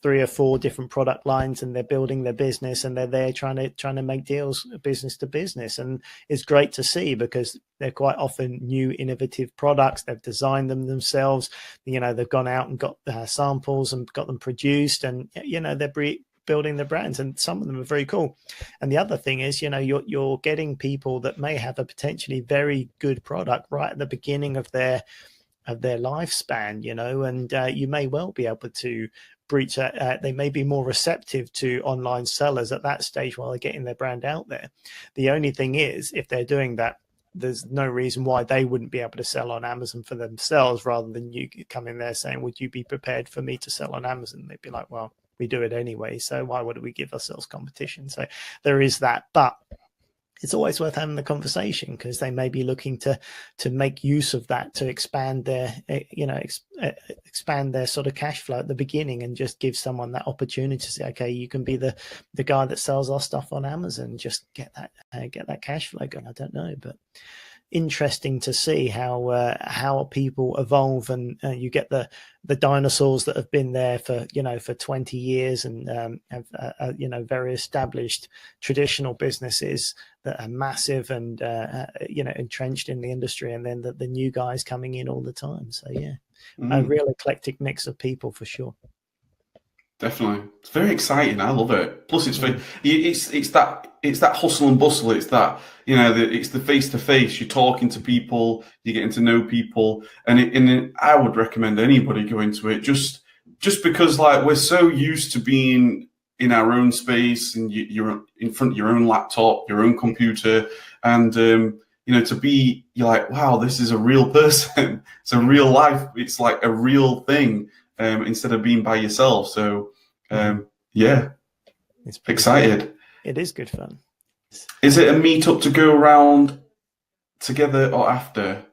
3 or 4 different product lines, and they're building their business, and they're there trying to make deals business to business. And it's great to see because they're quite often new innovative products. They've designed them themselves. They've gone out and got samples and got them produced, and they're building their brands, and some of them are very cool. And the other thing is, you're getting people that may have a potentially very good product right at the beginning of their lifespan, and you may well be able to breach that. They may be more receptive to online sellers at that stage while they're getting their brand out there. The only thing is, if they're doing that, there's no reason why they wouldn't be able to sell on Amazon for themselves, rather than you come in there saying, would you be prepared for me to sell on Amazon? They'd be like, well, we do it anyway, so why would we give ourselves competition? So there is that, but it's always worth having the conversation, because they may be looking to make use of that to expand their expand their sort of cash flow at the beginning, and just give someone that opportunity to say, okay, you can be the guy that sells our stuff on Amazon, just get that cash flow going. I don't know, but interesting to see how people evolve, and you get the dinosaurs that have been there for 20 years and have very established traditional businesses that are massive and entrenched in the industry, and then the new guys coming in all the time. So a real eclectic mix of people for sure. Definitely, it's very exciting. I love it. Plus, it's that hustle and bustle. It's that it's the face to face. You're talking to people, you're getting to know people, and I would recommend anybody go into it just because we're so used to being in our own space, and you're in front of your own laptop, your own computer, and you're like, wow, this is a real person. It's a real life. It's like a real thing. Instead of being by yourself. So, it's excited. Fun. It is good fun. Is it a meetup to go around together or after,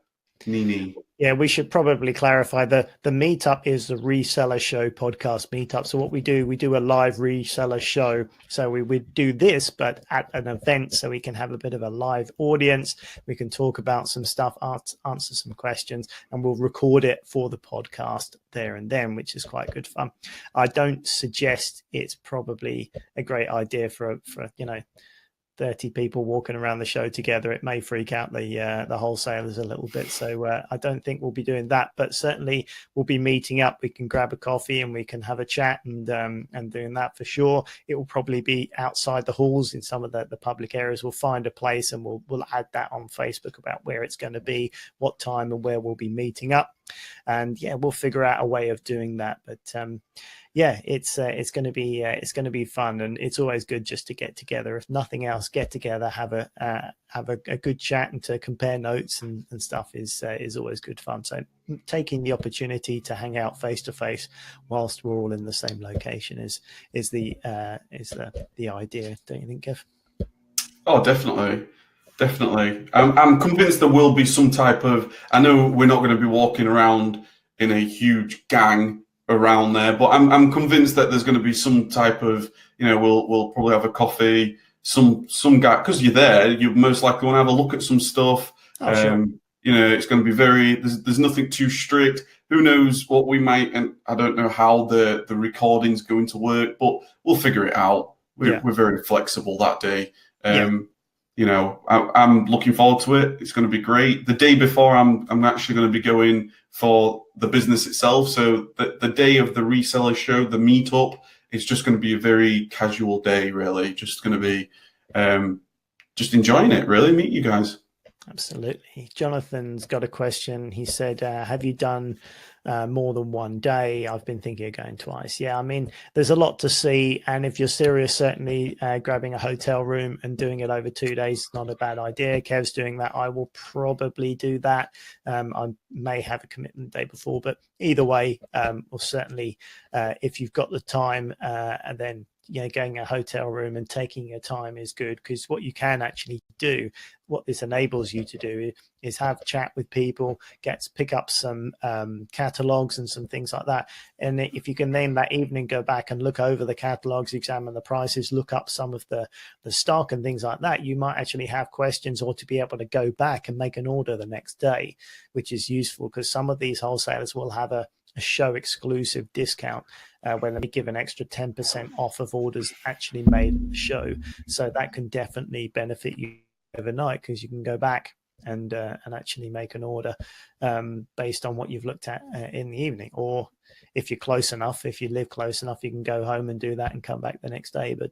Nini? Yeah, we should probably clarify the meetup is the Reseller Show podcast meetup. So what we do a live Reseller Show. So we would do this, but at an event, so we can have a bit of a live audience. We can talk about some stuff, answer some questions, and we'll record it for the podcast there and then, which is quite good fun. I don't suggest it's probably a great idea for 30 people walking around the show together. It may freak out the wholesalers a little bit. So I don't think we'll be doing that, but certainly we'll be meeting up. We can grab a coffee and we can have a chat and doing that for sure. It will probably be outside the halls in some of the public areas. We'll find a place and we'll add that on Facebook about where it's going to be, what time and where we'll be meeting up. And we'll figure out a way of doing that. But it's going to be fun, and it's always good just to get together. If nothing else, get together, have a good chat, and to compare notes and stuff is always good fun. So taking the opportunity to hang out face to face whilst we're all in the same location is the idea, don't you think, Kev? Oh, definitely. Definitely. I'm convinced there will be some type of, I know we're not going to be walking around in a huge gang around there, but I'm convinced that there's going to be some type of, we'll probably have a coffee, some guy, because you're there, you most likely want to have a look at some stuff. Oh, sure. It's going to be there's nothing too strict. Who knows what we might, and I don't know how the recording's going to work, but we'll figure it out. We're very flexible that day. I'm looking forward to it. It's going to be great. The day before, I'm actually going to be going for the business itself. So the day of the reseller show, the meetup, it's just going to be a very casual day, really. Just going to be just enjoying it, really. Meet you guys. Absolutely. Jonathan's got a question. He said, have you done more than one day? I've been thinking of going twice. Yeah, I mean, there's a lot to see. And if you're serious, certainly grabbing a hotel room and doing it over 2 days is not a bad idea. Kev's doing that. I will probably do that. I may have a commitment the day before, but either way, we'll certainly, if you've got the time, and then going a hotel room and taking your time is good, because what you can actually do, what this enables you to do is have chat with people, pick up some catalogs and some things like that. And if you can then that evening go back and look over the catalogs, examine the prices, look up some of the stock and things like that, you might actually have questions or to be able to go back and make an order the next day, which is useful because some of these wholesalers will have a show exclusive discount when they give an extra 10% off of orders actually made at the show. So that can definitely benefit you overnight, because you can go back and actually make an order based on what you've looked at in the evening. Or if you're close enough, if you live close enough, you can go home and do that and come back the next day. But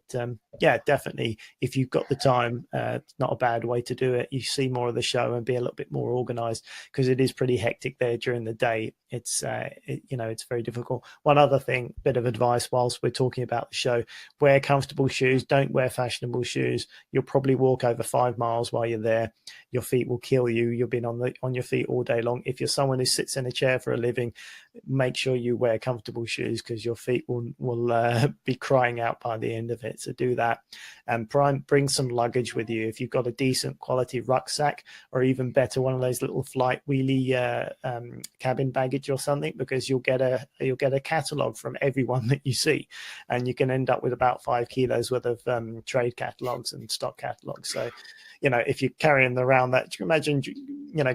definitely, if you've got the time, it's not a bad way to do it. You see more of the show and be a little bit more organized, because it is pretty hectic there during the day. It's it's very difficult. One other thing, bit of advice whilst we're talking about the show: wear comfortable shoes. Don't wear fashionable shoes. You'll probably walk over 5 miles while you're there. Your feet will kill you. You've been on your feet all day long. If you're someone who sits in a chair for a living, make sure you wear comfortable shoes, because your feet will be crying out by the end of it. So do that, and bring some luggage with you. If you've got a decent quality rucksack, or even better, one of those little flight wheelie cabin baggage or something, because you'll get a catalog from everyone that you see, and you can end up with about 5 kilos worth of trade catalogs and stock catalogs. So if you're carrying around that, you can imagine,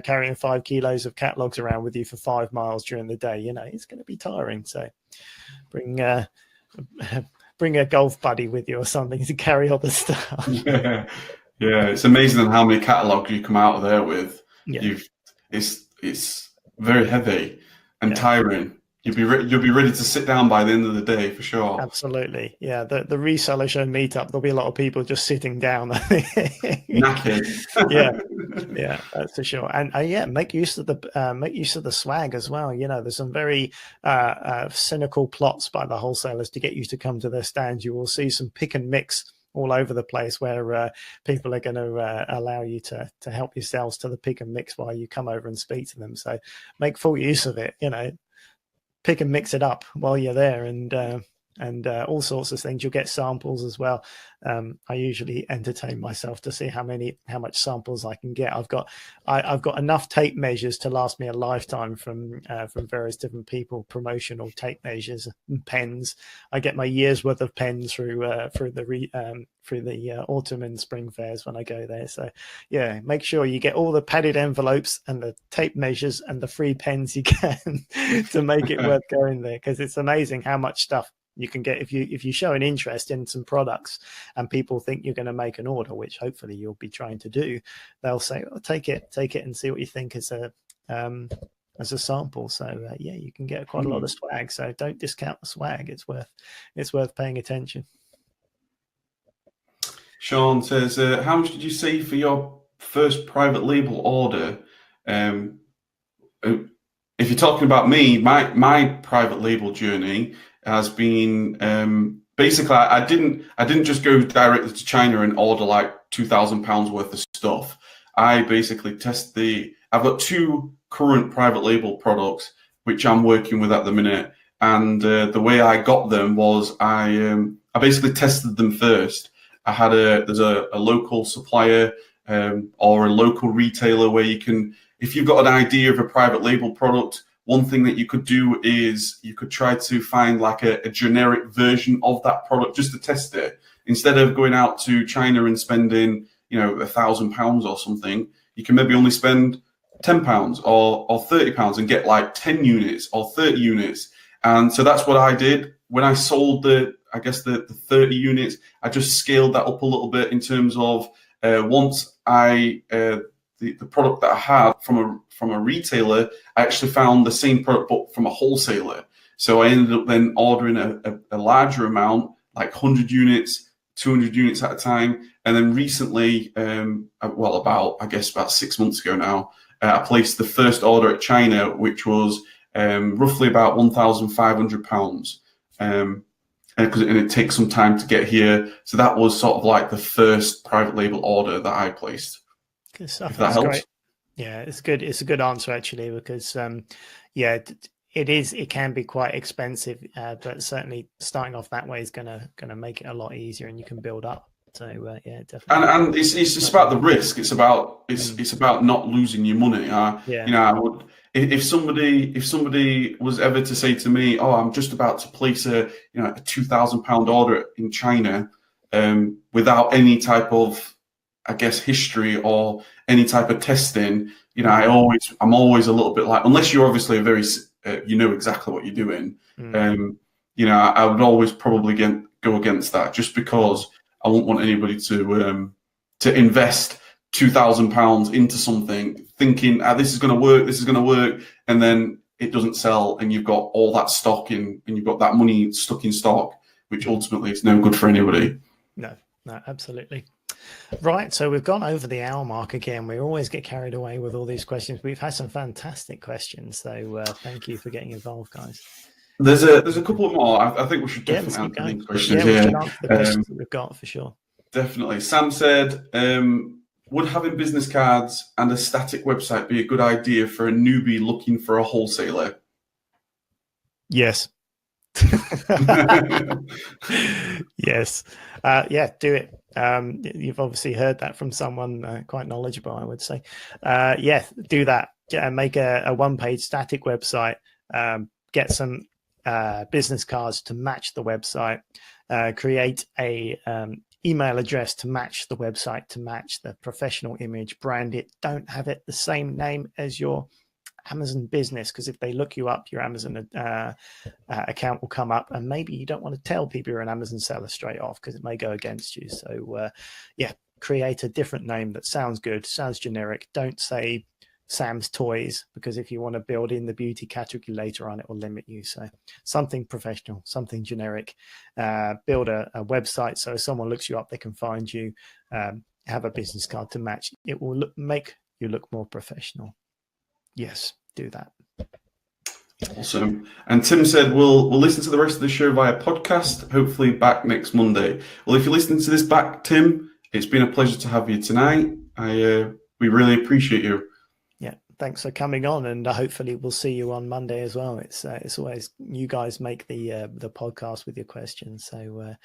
carrying 5 kilos of catalogs around with you for 5 miles during the day, it's going to be tiring. So bring a golf buddy with you or something to carry all the stuff. Yeah. It's amazing how many catalogs you come out of there with. Yeah. It's very heavy and tiring. You'll be ready to sit down by the end of the day for sure. Absolutely, yeah. The Reseller Show meetup, there'll be a lot of people just sitting down. Knackered. yeah, that's for sure. And make use of the swag as well. There's some very cynical plots by the wholesalers to get you to come to their stands. You will see some pick and mix all over the place, where people are going to allow you to help yourselves to the pick and mix while you come over and speak to them. So make full use of it. Pick and mix it up while you're there, and all sorts of things. You'll get samples as well. I usually entertain myself to see how much samples I can get. I've got enough tape measures to last me a lifetime from various different people. Promotional tape measures and pens. I get my year's worth of pens through the autumn and spring fairs when I go there. So yeah, make sure you get all the padded envelopes and the tape measures and the free pens you can to make it worth going there, because it's amazing how much stuff you can get if you show an interest in some products and people think you're going to make an order, which hopefully you'll be trying to do. They'll say, take it and see what you think as a sample. So you can get quite a lot of swag. So don't discount the swag. It's worth paying attention. Sean says, how much did you say for your first private label order? If you're talking about me, my private label journey has been basically I didn't just go directly to China and order like £2,000 worth of stuff. I basically I've got 2 current private label products which I'm working with at the minute, and the way I got them was I basically tested them first. There's a local supplier or a local retailer where you can, if you've got an idea of a private label product, one thing that you could do is you could try to find like a generic version of that product just to test it. Instead of going out to China and spending, £1,000 or something, you can maybe only spend £10 or £30 and get like 10 units or 30 units. And so that's what I did. When I sold the 30 units, I just scaled that up a little bit in terms of once the product that I had from a retailer, I actually found the same product but from a wholesaler. So I ended up then ordering a larger amount, like 100 units, 200 units at a time. And then recently, about 6 months ago now, I placed the first order at China, which was roughly about £1,500. And it takes some time to get here. So that was sort of like the first private label order that I placed. Good stuff. If that helps. Great. Yeah, it's good. It's a good answer actually, because it can be quite expensive, but certainly starting off that way is gonna make it a lot easier, and you can build up. So definitely. And it's just about the risk. It's about not losing your money. I would, if somebody was ever to say to me, "Oh, I'm just about to place a £2,000 order in China," without any type of, I guess, history or any type of testing, I'm always a little bit like, unless you're obviously a very, exactly what you're doing. I would always probably go against that, just because I wouldn't want anybody to invest £2,000 into something thinking this is going to work, and then it doesn't sell, and you've got all that stock and you've got that money stuck in stock, which ultimately is no good for anybody. No, absolutely. Right, so we've gone over the hour mark again. We always get carried away with all these questions. We've had some fantastic questions, so thank you for getting involved, guys. There's a couple more. I think we should definitely answer these questions. We should answer the questions that we've got for sure. Definitely. Sam said, would having business cards and a static website be a good idea for a newbie looking for a wholesaler? Yes. Yes. Do it. You've obviously heard that from someone quite knowledgeable, I would say. Do that. Make a one-page static website. Get some business cards to match the website. Create a email address to match the website, to match the professional image. Brand it. Don't have it the same name as your Amazon business, because if they look you up, your Amazon account will come up, and maybe you don't want to tell people you're an Amazon seller straight off, because it may go against you. So create a different name that sounds good, sounds generic. Don't say Sam's Toys, because if you want to build in the beauty category later on, it will limit you. So something professional, something generic. Build a website so if someone looks you up, they can find you. Have a business card to match. It will make you look more professional. Yes, do that. Awesome. And Tim said, we'll listen to the rest of the show via podcast, hopefully back next Monday. Well, if you're listening to this back, Tim, it's been a pleasure to have you tonight. We really appreciate you. Yeah, thanks for coming on, and hopefully we'll see you on Monday as well. It's always, you guys make the podcast with your questions, so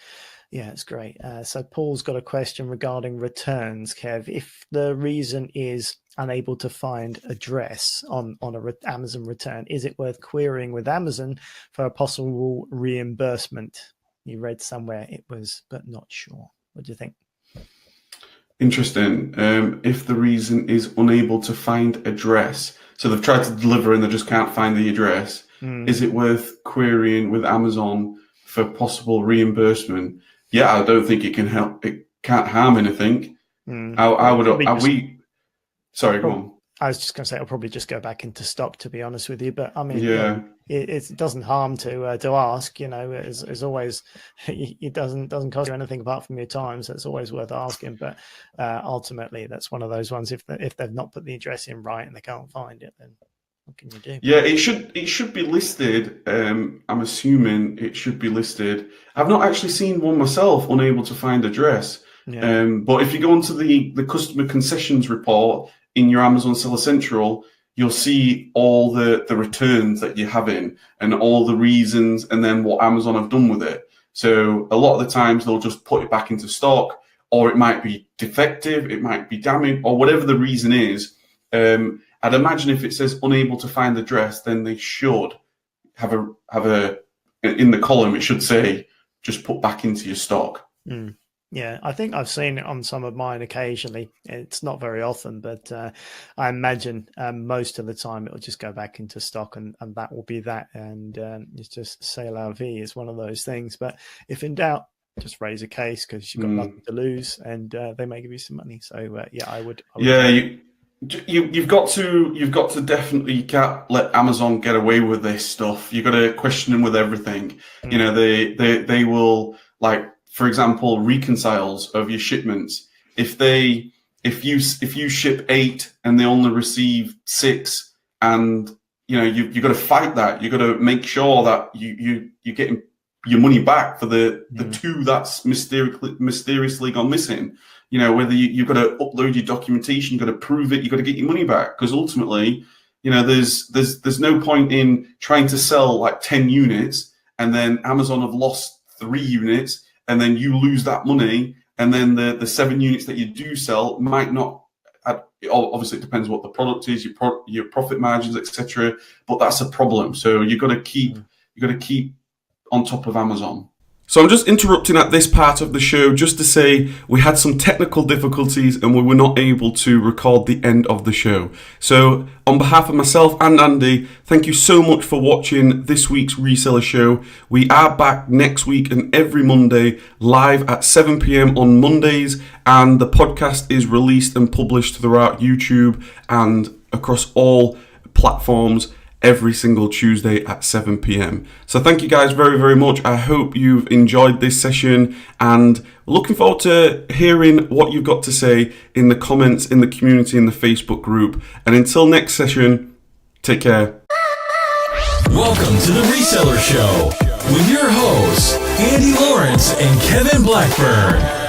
it's great. So Paul's got a question regarding returns, Kev. If the reason is unable to find address on a Amazon return, is it worth querying with Amazon for a possible reimbursement? You read somewhere it was, but not sure. What do you think? Interesting. If the reason is unable to find address, so they've tried to deliver and they just can't find the address, is it worth querying with Amazon for possible reimbursement? Yeah, I don't think it can help. It can't harm anything. Sorry, go on. I was just going to say I'll probably just go back into stock, to be honest with you. But I mean, it doesn't harm to ask. As always, it doesn't cost you anything apart from your time, so it's always worth asking. But ultimately, that's one of those ones. If they've not put the address in right and they can't find it, then what can you do? Yeah, it should be listed. I'm assuming it should be listed. I've not actually seen one myself, unable to find address. Yeah. But if you go onto the customer concessions report in your Amazon Seller Central, you'll see all the returns that you're having and all the reasons, and then what Amazon have done with it. So a lot of the times they'll just put it back into stock, or it might be defective, it might be damaged, or whatever the reason is. I'd imagine if it says unable to find the dress, then they should have a in the column. It should say just put back into your stock. Yeah, I think I've seen it on some of mine occasionally. It's not very often, but I imagine most of the time it will just go back into stock, and that will be that. And it's just c'est la vie is one of those things. But if in doubt, just raise a case because you've got nothing to lose, and they may give you some money. So yeah, I would. You've got to definitely, you can't let Amazon get away with this stuff. You've got to question them with everything. You know, they will, like, for example, reconciles of your shipments. If you ship 8 and they only receive 6, and you know you've got to fight that. You've got to make sure that you're getting your money back for the 2 that's mysteriously gone missing. You know, whether you've got to upload your documentation, you've got to prove it, you've got to get your money back, because ultimately, you know, there's no point in trying to sell like 10 units and then Amazon have lost 3 units, and then you lose that money, and then the 7 units that you do sell might not. Obviously, it depends what the product is, your profit margins, etc. But that's a problem. So you've got to keep on top of Amazon. So I'm just interrupting at this part of the show just to say we had some technical difficulties and we were not able to record the end of the show. So on behalf of myself and Andy, thank you so much for watching this week's Reseller Show. We are back next week and every Monday live at 7 p.m. on Mondays, and the podcast is released and published throughout YouTube and across all platforms every single Tuesday at 7 p.m. So thank you guys very, very much. I hope you've enjoyed this session, and looking forward to hearing what you've got to say in the comments, in the community, in the Facebook group. And until next session, take care. Welcome to the Reseller Show with your hosts, Andy Lawrence and Kevin Blackburn.